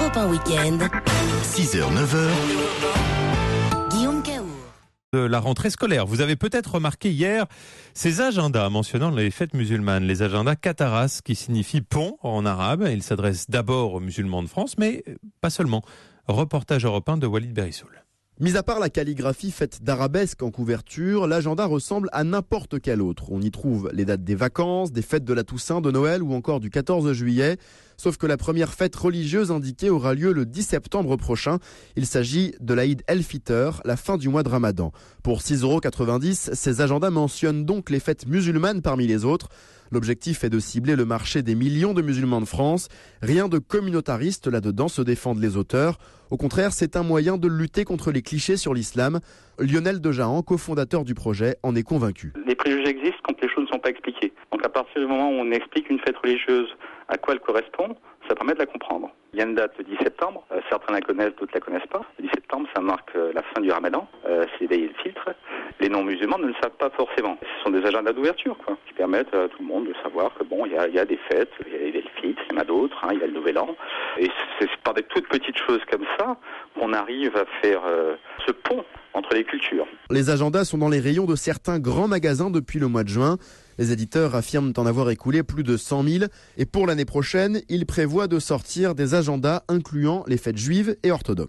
Europe 1 Week-end. 6h, 9h. Guillaume Caour. De la rentrée scolaire. Vous avez peut-être remarqué hier ces agendas mentionnant les fêtes musulmanes, les agendas Qataras, qui signifie pont en arabe. Ils s'adressent d'abord aux musulmans de France, mais pas seulement. Reportage européen de Walid Berissoul. Mis à part la calligraphie faite d'arabesques en couverture, l'agenda ressemble à n'importe quel autre. On y trouve les dates des vacances, des fêtes de la Toussaint, de Noël ou encore du 14 juillet. Sauf que la première fête religieuse indiquée aura lieu le 10 septembre prochain. Il s'agit de l'Aïd el-Fitr, la fin du mois de Ramadan. Pour 6,90 €, ces agendas mentionnent donc les fêtes musulmanes parmi les autres. L'objectif est de cibler le marché des millions de musulmans de France. Rien de communautariste là-dedans, se défendent les auteurs. Au contraire, c'est un moyen de lutter contre les clichés sur l'islam. Lionel Dejahan, cofondateur du projet, en est convaincu. Les préjugés existent quand les choses ne sont pas expliquées. Donc à partir du moment où on explique une fête religieuse, à quoi elle correspond, ça permet de la comprendre. Il y a une date le 10 septembre, certains la connaissent, d'autres la connaissent pas. Le 10 septembre, ça marque la fin du Ramadan, c'est l'Aïd el-Fitr. Les non-musulmans ne le savent pas forcément. Ce sont des agendas d'ouverture, qui permettent à tout le monde de savoir que il y a des fêtes, il y a l'Aïd el-Fitr, il y en a d'autres, il y a le Nouvel An. Et c'est par des toutes petites choses comme ça qu'on arrive à faire ce pont entre les cultures. Les agendas sont dans les rayons de certains grands magasins depuis le mois de juin. Les éditeurs affirment en avoir écoulé plus de 100 000. Et pour l'année prochaine, ils prévoient de sortir des agendas incluant les fêtes juives et orthodoxes.